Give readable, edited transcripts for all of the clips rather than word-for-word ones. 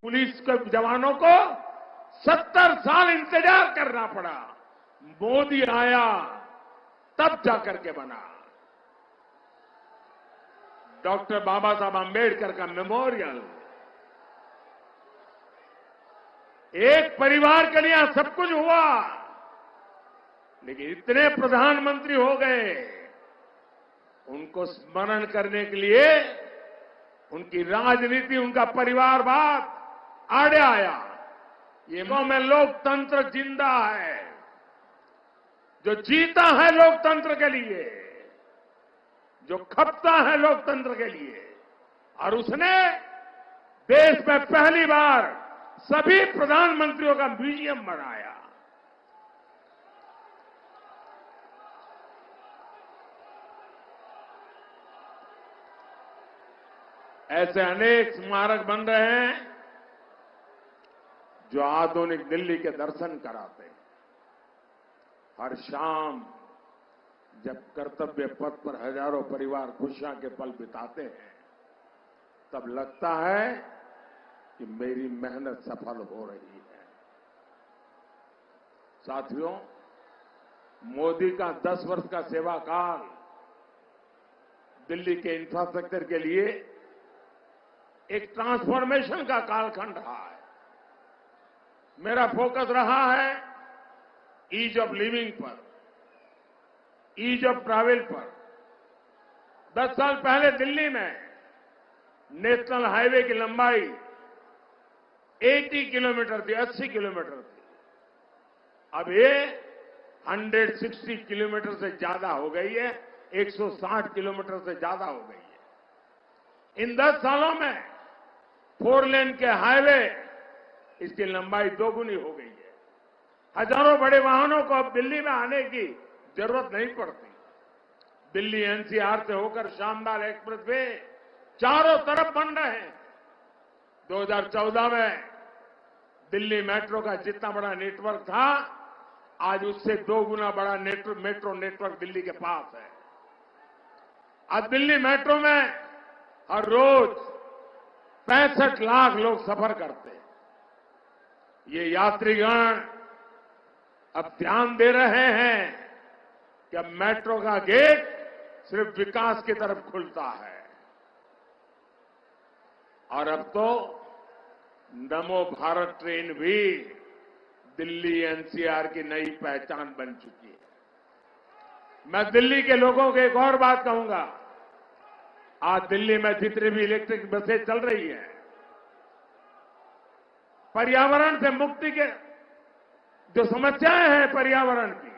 Police के जवानों को 70 साल इंतजार करना पड़ा। मोदी आया तब जाकर के बना। डॉक्टर बाबा साहब आंबेडकर का मेमोरियल, एक परिवार के लिए सब कुछ हुआ, लेकिन इतने प्रधानमंत्री हो गए, उनको स्मरण करने के लिए उनकी राजनीति, उनका परिवारवाद आड़े आया। ये में लोकतंत्र जिंदा है, जो जीता है लोकतंत्र के लिए, जो खपता है लोकतंत्र के लिए, और उसने देश में पहली बार सभी प्रधानमंत्रियों का म्यूजियम बनाया। ऐसे अनेक स्मारक बन रहे हैं जो आधुनिक दिल्ली के दर्शन कराते हैं। हर शाम जब कर्तव्य पथ पर हजारों परिवार खुशियां के पल बिताते हैं, तब लगता है कि मेरी मेहनत सफल हो रही है। साथियों, मोदी का 10 वर्ष का सेवा काल दिल्ली के इंफ्रास्ट्रक्चर के लिए एक ट्रांसफॉर्मेशन का कालखंड रहा है। मेरा फोकस रहा है ईज ऑफ लिविंग पर, ईज ऑफ ट्रैवल पर। 10 साल पहले दिल्ली में नेशनल हाईवे की लंबाई 80 किलोमीटर थी, 80 किलोमीटर थी। अब ये 160 किलोमीटर से ज्यादा हो गई है, 160 किलोमीटर से ज्यादा हो गई है। इन 10 सालों में 4 लेन के हाईवे, इसकी लंबाई 2 गुनी हो गई है। हजारों बड़े वाहनों को अब दिल्ली में आने की जरूरत नहीं पड़ती। दिल्ली एनसीआर से होकर शानदार एक्सप्रेस वे चारों तरफ बन रहे हैं। 2014 में दिल्ली मेट्रो का जितना बड़ा नेटवर्क था, आज उससे 2 गुना बड़ा मेट्रो नेटवर्क दिल्ली के पास है। आज दिल्ली मेट्रो में हर रोज 65 लाख लोग सफर करते हैं। ये यात्रीगण अब ध्यान दे रहे हैं कि अब मेट्रो का गेट सिर्फ विकास की तरफ खुलता है, और अब तो नमो भारत ट्रेन भी दिल्ली एनसीआर की नई पहचान बन चुकी है। मैं दिल्ली के लोगों को एक और बात कहूंगा। आज दिल्ली में जितनी भी इलेक्ट्रिक बसें चल रही हैं, पर्यावरण से मुक्ति के जो समस्याएं हैं पर्यावरण की,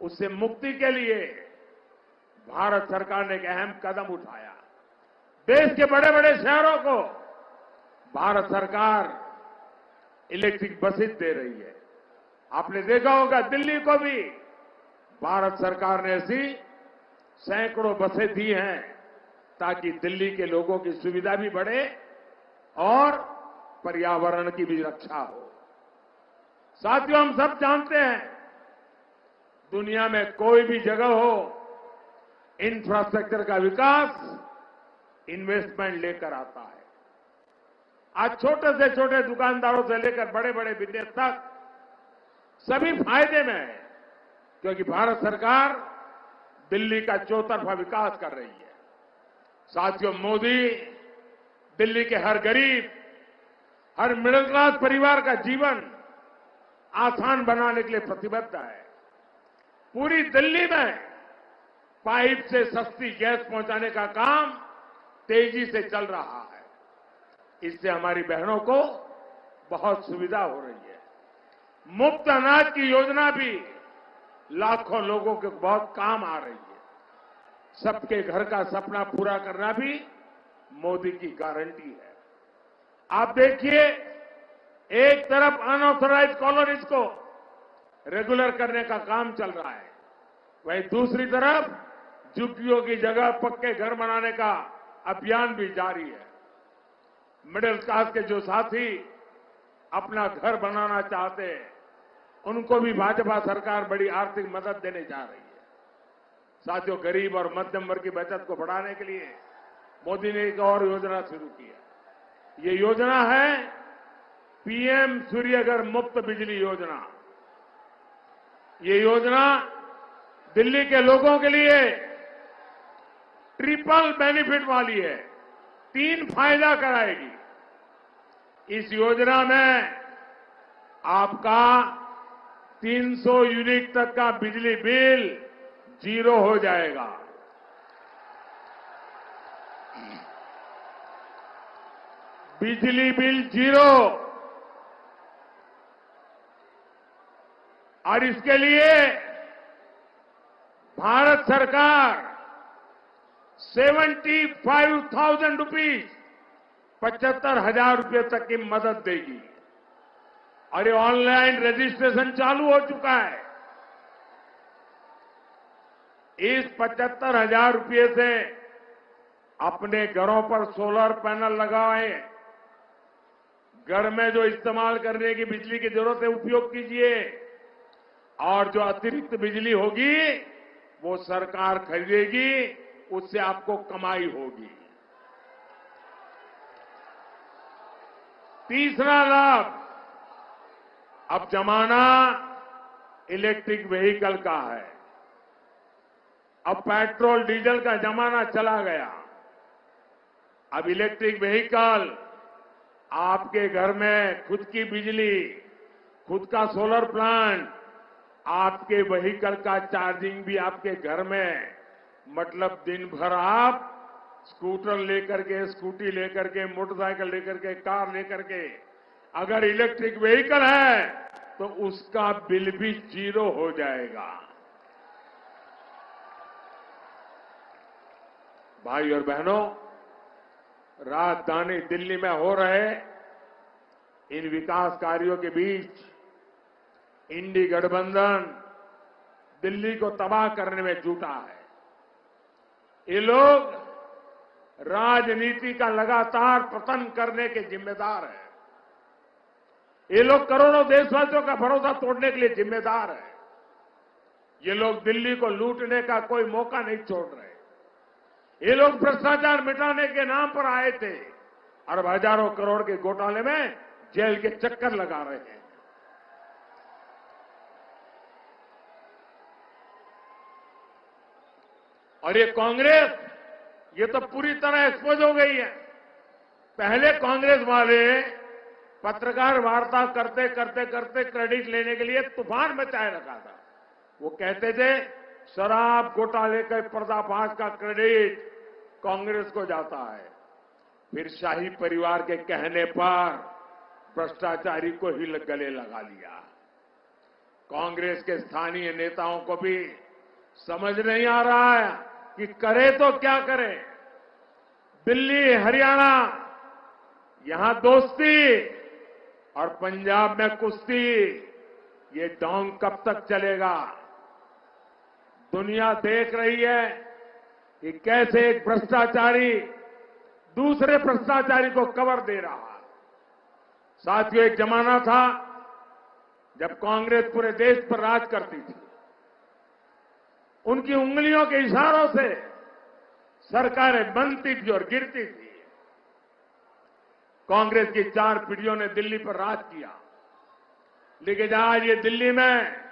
उससे मुक्ति के लिए भारत सरकार ने एक अहम कदम उठाया। देश के बड़े बड़े शहरों को भारत सरकार इलेक्ट्रिक बसें दे रही है। आपने देखा होगा दिल्ली को भी भारत सरकार ने ऐसी सैकड़ों बसें दी हैं, ताकि दिल्ली के लोगों की सुविधा भी बढ़े और पर्यावरण की भी रक्षा हो। साथियों, हम सब जानते हैं, दुनिया में कोई भी जगह हो, इंफ्रास्ट्रक्चर का विकास इन्वेस्टमेंट लेकर आता है। आज छोटे से छोटे दुकानदारों से लेकर बड़े बड़े बिजनेस तक सभी फायदे में है, क्योंकि भारत सरकार दिल्ली का चौतरफा विकास कर रही है। साथियों, मोदी दिल्ली के हर गरीब, हर मिडिल क्लास परिवार का जीवन आसान बनाने के लिए प्रतिबद्ध है। पूरी दिल्ली में पाइप से सस्ती गैस पहुंचाने का काम तेजी से चल रहा है। इससे हमारी बहनों को बहुत सुविधा हो रही है। मुफ्त अनाज की योजना भी लाखों लोगों के बहुत काम आ रही है। सबके घर का सपना पूरा करना भी मोदी की गारंटी है। आप देखिए, एक तरफ अनऑथराइज्ड कॉलोनीज को रेगुलर करने का काम चल रहा है, वहीं दूसरी तरफ झुग्गियों की जगह पक्के घर बनाने का अभियान भी जारी है। मिडिल क्लास के जो साथी अपना घर बनाना चाहते हैं, उनको भी भाजपा सरकार बड़ी आर्थिक मदद देने जा रही है। साथियों, गरीब और मध्यम वर्ग की बचत को बढ़ाने के लिए मोदी ने एक और योजना शुरू की है। ये योजना है पीएम सूर्यघर मुफ्त बिजली योजना। ये योजना दिल्ली के लोगों के लिए ट्रिपल बेनिफिट वाली है, 3 फायदा कराएगी। इस योजना में आपका 300 यूनिट तक का बिजली बिल 0 हो जाएगा। बिजली बिल 0। और इसके लिए भारत सरकार 75,000 रुपीज, 75,000 रुपये तक की मदद देगी। और ये ऑनलाइन रजिस्ट्रेशन चालू हो चुका है। इस 75,000 रुपये से अपने घरों पर सोलर पैनल लगाएं, घर में जो इस्तेमाल करने की बिजली की जरूरत है उपयोग कीजिए, और जो अतिरिक्त बिजली होगी वो सरकार खरीदेगी, उससे आपको कमाई होगी। तीसरा लाभ, अब जमाना इलेक्ट्रिक व्हीकल का है। अब पेट्रोल डीजल का जमाना चला गया। अब इलेक्ट्रिक व्हीकल आपके घर में खुद की बिजली, खुद का सोलर प्लांट, आपके व्हीकल का चार्जिंग भी आपके घर में। मतलब दिन भर आप स्कूटर लेकर के, स्कूटी लेकर के, मोटरसाइकिल लेकर के, कार लेकर के अगर इलेक्ट्रिक व्हीकल है तो उसका बिल भी 0 हो जाएगा। भाई और बहनों, राजधानी दिल्ली में हो रहे इन विकास कार्यों के बीच इंडी गठबंधन दिल्ली को तबाह करने में जुटा है। ये लोग राजनीति का लगातार पतन करने के जिम्मेदार हैं। ये लोग करोड़ों देशवासियों का भरोसा तोड़ने के लिए जिम्मेदार है। ये लोग दिल्ली को लूटने का कोई मौका नहीं छोड़ रहे। ये लोग भ्रष्टाचार मिटाने के नाम पर आए थे और हजारों करोड़ के घोटाले में जेल के चक्कर लगा रहे हैं। और ये कांग्रेस, ये तो पूरी तरह एक्सपोज हो गई है। पहले कांग्रेस वाले पत्रकार वार्ता करते करते करते क्रेडिट लेने के लिए तूफान मचाए रखा था। वो कहते थे शराब घोटाले के पर्दाफाश का क्रेडिट कांग्रेस को जाता है। फिर शाही परिवार के कहने पर भ्रष्टाचारी को ही गले लगा लिया। कांग्रेस के स्थानीय नेताओं को भी समझ नहीं आ रहा है कि करे तो क्या करे। दिल्ली, हरियाणा, यहां दोस्ती और पंजाब में कुश्ती, ये ढोंग कब तक चलेगा? दुनिया देख रही है कि कैसे एक भ्रष्टाचारी दूसरे भ्रष्टाचारी को कवर दे रहा है। साथियों, एक जमाना था जब कांग्रेस पूरे देश पर राज करती थी। उनकी उंगलियों के इशारों से सरकारें बनती थी और गिरती थी। कांग्रेस की 4 पीढ़ियों ने दिल्ली पर राज किया, लेकिन आज ये दिल्ली में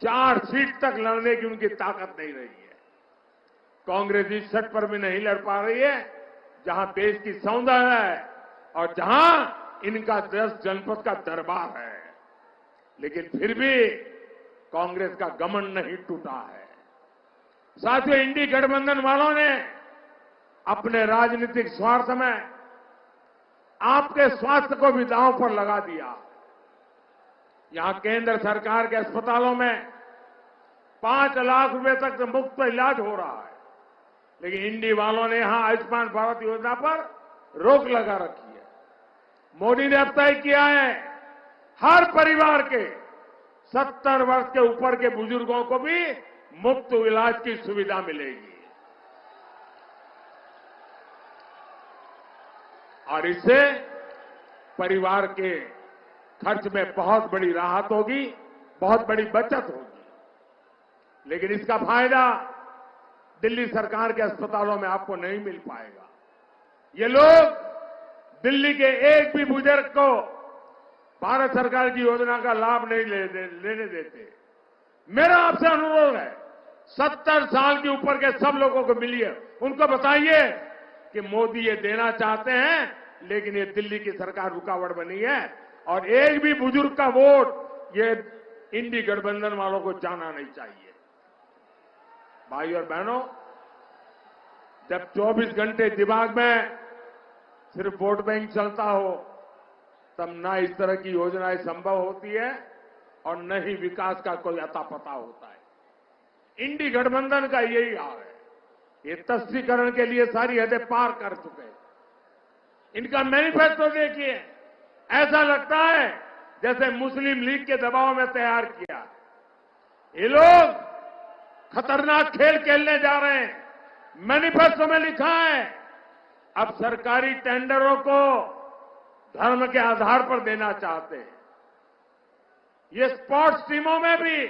4 सीट तक लड़ने की उनकी ताकत नहीं रही है। कांग्रेस इस सीट पर भी नहीं लड़ पा रही है जहां देश की सौंदर्य है और जहां इनका 10 जनपद का दरबार है। लेकिन फिर भी कांग्रेस का घमंड नहीं टूटा है। साथियों, इंडी गठबंधन वालों ने अपने राजनीतिक स्वार्थ में आपके स्वास्थ्य को भी दांव पर लगा दिया। यहां केंद्र सरकार के अस्पतालों में 5 लाख रुपए तक मुफ्त इलाज हो रहा है, लेकिन इंडी वालों ने यहां आयुष्मान भारत योजना पर रोक लगा रखी है। मोदी ने अब तय किया है हर परिवार के 70 वर्ष के ऊपर के बुजुर्गों को भी मुफ्त इलाज की सुविधा मिलेगी और इससे परिवार के खर्च में बहुत बड़ी राहत होगी, बहुत बड़ी बचत होगी। लेकिन इसका फायदा दिल्ली सरकार के अस्पतालों में आपको नहीं मिल पाएगा। ये लोग दिल्ली के एक भी बुजुर्ग को भारत सरकार की योजना का लाभ नहीं लेने देते। मेरा आपसे अनुरोध है, 70 साल के ऊपर के सब लोगों को मिलिए, उनको बताइए कि मोदी ये देना चाहते हैं, लेकिन ये दिल्ली की सरकार रुकावट बनी है और एक भी बुजुर्ग का वोट ये इंडी गठबंधन वालों को जाना नहीं चाहिए। भाई और बहनों, जब 24 घंटे दिमाग में सिर्फ वोट बैंक चलता हो, तब न इस तरह की योजनाएं संभव होती है और न ही विकास का कोई अता पता होता है। इंडी गठबंधन का यही हाल है। ये तस्वीकरण के लिए सारी हदें पार कर चुके हैं। इनका मैनिफेस्टो देखिए, ऐसा लगता है जैसे मुस्लिम लीग के दबाव में तैयार किया। ये लोग खतरनाक खेल खेलने जा रहे हैं। मैनिफेस्टो में लिखा है, अब सरकारी टेंडरों को धर्म के आधार पर देना चाहते हैं। ये स्पोर्ट्स टीमों में भी